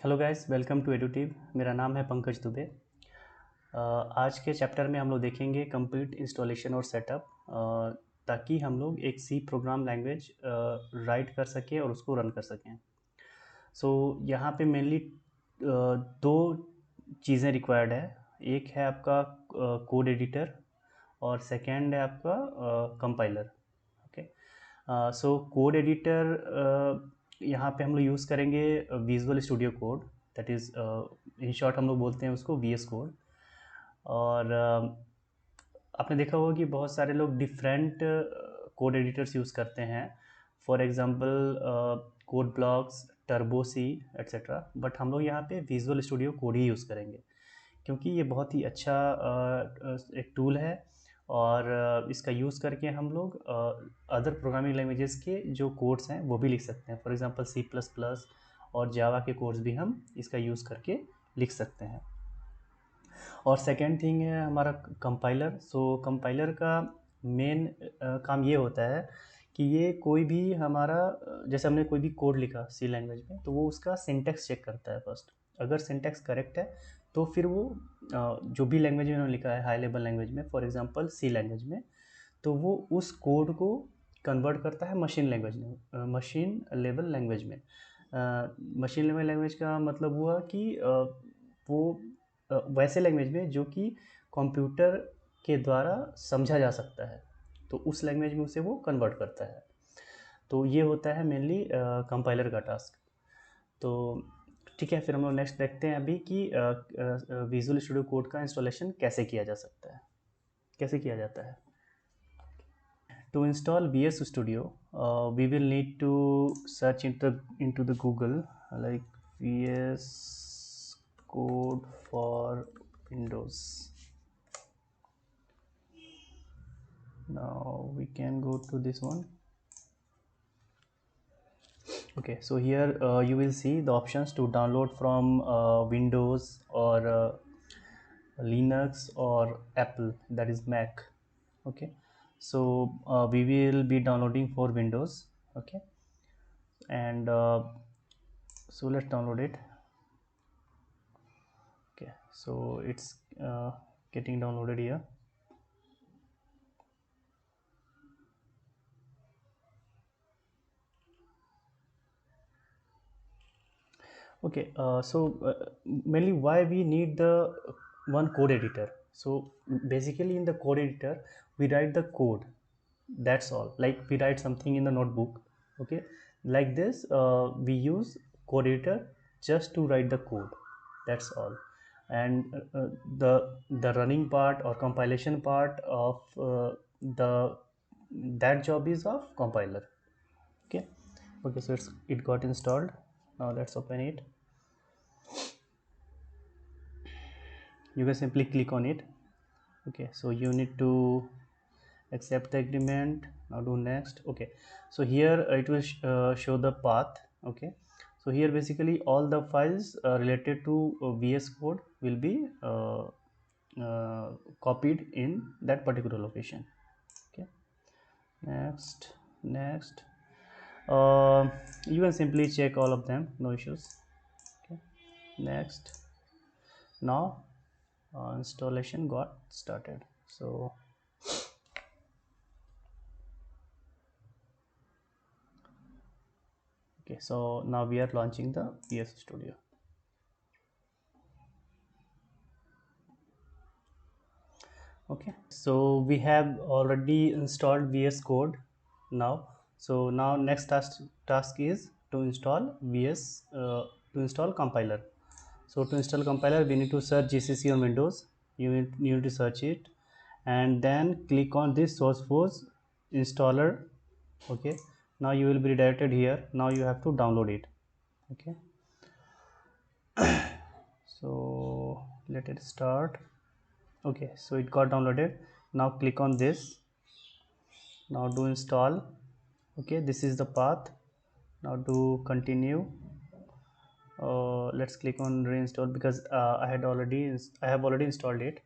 Hello guys, welcome to एडुटीब। मेरा नाम है पंकज दुबे। आज के चैप्टर में हम लोग देखेंगे कंप्लीट इंस्टॉलेशन और सेटअप, ताकि हम लोग एक सी प्रोग्राम लैंग्वेज राइट कर सकें और उसको रन कर सकें। यहाँ पे मेनली दो चीज़ें रिक्वायर्ड है। एक है आपका कोड एडिटर और सेकेंड है आपका कंपाइलर। ओके, कोड एडिटर यहाँ पे हम लोग यूज़ करेंगे visual studio code, that is in short हम लोग बोलते हैं उसको वीएस कोड। और आपने देखा होगा कि बहुत सारे लोग डिफरेंट कोड एडिटर्स यूज़ करते हैं, for example code blocks, turbo C etcetera. But हम लोग यहाँ पे विजुअल स्टूडियो कोड ही यूज़ करेंगे, क्योंकि ये बहुत ही अच्छा एक टूल है और इसका यूज़ करके हम लोग अदर प्रोग्रामिंग लैंग्वेजेस के जो कोड्स हैं वो भी लिख सकते हैं। For example C plus plus और जावा के कोड्स भी हम इसका यूज़ करके लिख सकते हैं। और सेकेंड थिंग है हमारा कंपाइलर। कंपाइलर का मेन काम ये होता है कि ये कोई भी हमारा जैसे हमने कोई भी कोड लिखा सी लैंग्वेज में, तो वो उसका सिंटैक्स चेक करता है फर्स्ट। अगर सिंटैक्स करेक्ट है तो फिर वो जो भी लैंग्वेज में उन्होंने लिखा है, हाई लेवल लैंग्वेज में, फॉर एग्जांपल सी लैंग्वेज में, तो वो उस कोड को कन्वर्ट करता है मशीन लैंग्वेज में, मशीन लेवल लैंग्वेज में। मशीन लेवल लैंग्वेज का मतलब हुआ कि वो वैसे लैंग्वेज में जो कि कंप्यूटर के द्वारा समझा जा सकता है, तो उस लैंग्वेज में उसे वो कन्वर्ट करता है। तो ये होता है मेनली कंपाइलर का टास्क। तो ठीक है, फिर हम लोग नेक्स्ट देखते हैं अभी कि विजुअल स्टूडियो कोड का इंस्टॉलेशन कैसे किया जा सकता है, कैसे किया जाता है। To install VS Studio, we will need to search into the Google, like VS Code for Windows. Now we can go to this one. Okay, so here you will see the options to download from Windows or Linux or Apple, that is Mac. Okay, so we will be downloading for Windows. Okay, and so let's download it. Okay, so it's getting downloaded here. Okay, mainly why we need the one code editor. So basically in the code editor we write the code, that's all. Like we write something in the notebook. Okay, like this we use code editor just to write the code, that's all. And the running part or compilation part of the that job is of compiler. Okay, okay, so it got installed. Now let's open it. You can simply click on it. Okay, so you need to accept the agreement. Now do next. Okay, so here it will show the path. Okay, so here basically all the files related to VS code will be copied in that particular location. Okay, next you can simply check all of them, no issues. Okay, next. Now installation got started. So okay, so now we are launching the VS Studio. Okay, so we have already installed VS Code now. So now next task is to install VS to install compiler. So to install compiler we need to search GCC on Windows. You need to search it and then click on this SourceForge installer. Okay, now you will be redirected here. Now you have to download it. Okay, so let it start. Okay, so it got downloaded. Now click on this. Now do install. Okay, this is the path. Now do continue. Let's click on reinstall because I have already installed it.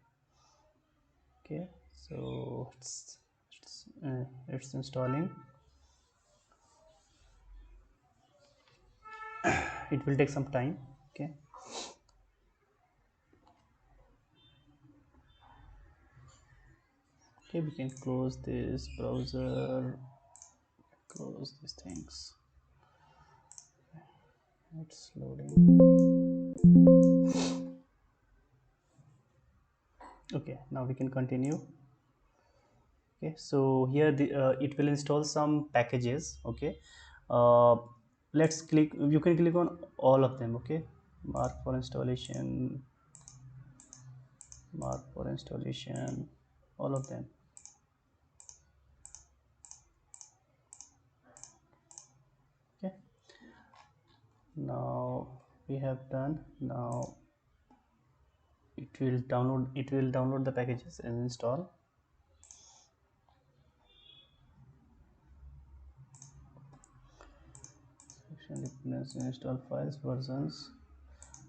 Okay, so it's installing. It will take some time. Okay. Okay, we can close this browser, close these things. It's loading. Okay, now we can continue. Okay, so here it will install some packages. Okay, uh, let's click, you can click on all of them. Okay, mark for installation, mark for installation, all of them. Okay, now we have done. Now it will download the packages and install. Install files, versions.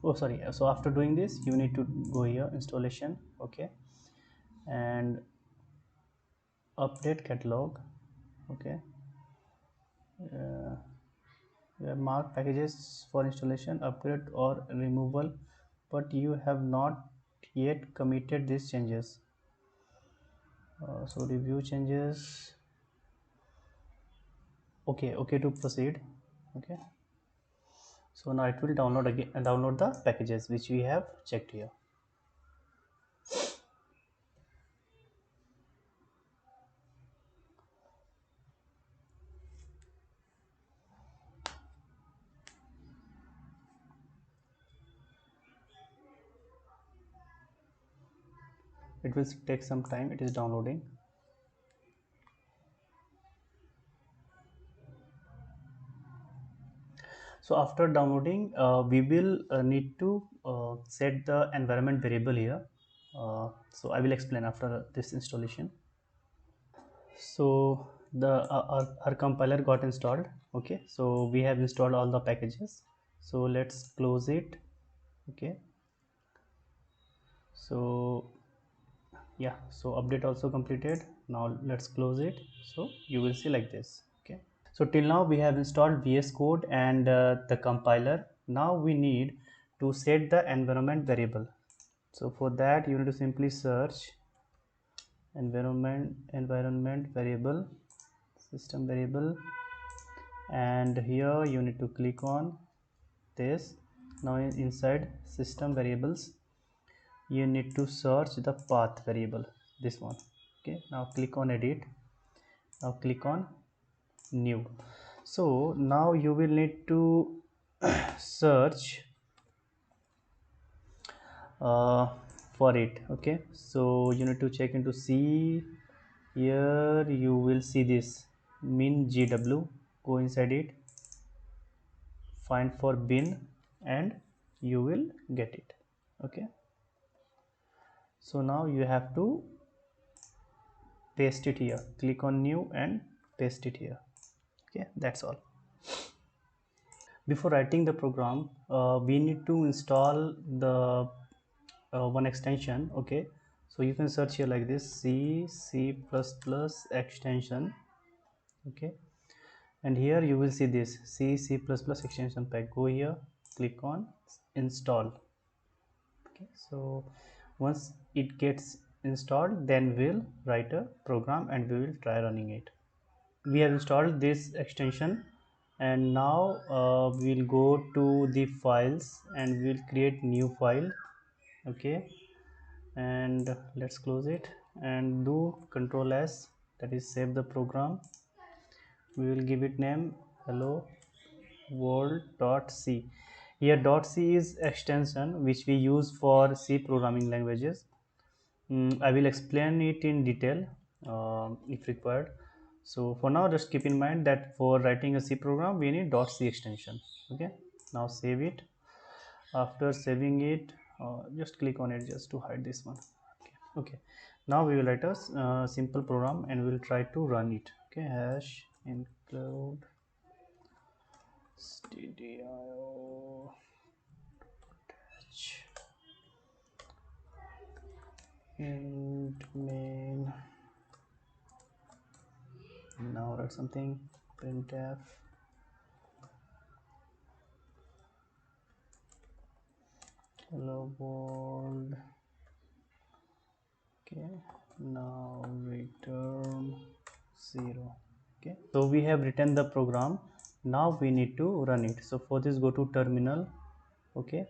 Oh, sorry. So after doing this, you need to go here, installation. Okay, and update catalog. Okay, mark packages for installation, upgrade or removal, but you have not yet committed these changes. So review changes. Okay, okay to proceed. Okay, so now it will download again and download the packages which we have checked here. It will take some time, it is downloading. So after downloading, we will need to set the environment variable here. So I will explain after this installation. So our compiler got installed. Okay, so we have installed all the packages. So let's close it. Okay, so yeah, so update also completed. Now let's close it. So you will see like this. Okay, so till now we have installed VS Code and the compiler. Now we need to set the environment variable. So for that you need to simply search environment variable, system variable, and here you need to click on this. Now inside system variables you need to search the path variable, this one. Okay, now click on edit, now click on new. So now you will need to search for it. Okay, so you need to check into C. Here you will see this min GW, go inside it, find for bin, and you will get it. Okay, so now you have to paste it here, click on new and paste it here. Okay, that's all. Before writing the program, we need to install the one extension. Okay, so you can search here like this, C++ extension. Okay, and here you will see this C++ extension pack. Go here, click on install. Okay, so once it gets installed, then we'll write a program and we will try running it. We have installed this extension, and now we'll go to the files and we'll create new file. Okay, and let's close it and do Control S, that is save the program. We will give it name hello world.c. Here .c is extension which we use for C programming languages. I will explain it in detail if required. So for now, just keep in mind that for writing a C program, we need .c extension. Okay, now save it. After saving it, just click on it just to hide this one. Okay, now we will write a simple program and we will try to run it. Okay, hash include stdio int main. Now write something printf hello world. Okay, now return 0. Okay, so we have written the program. Now we need to run it. So for this, go to terminal. Okay,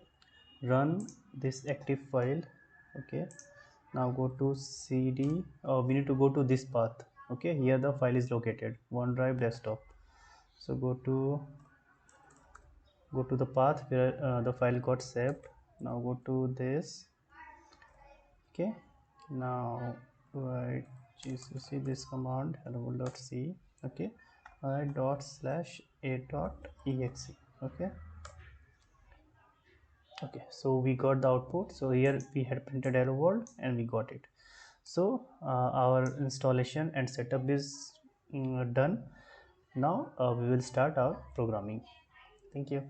run this active file. Okay, now go to cd. We need to go to this path. Okay, here the file is located, OneDrive desktop. So go to the path where the file got saved. Now go to this. Okay, now write gcc this command hello world.c. Okay, write ./a.exe. okay. Okay, so we got the output. So here we had printed hello world and we got it. So our installation and setup is done. Now we will start our programming. Thank you.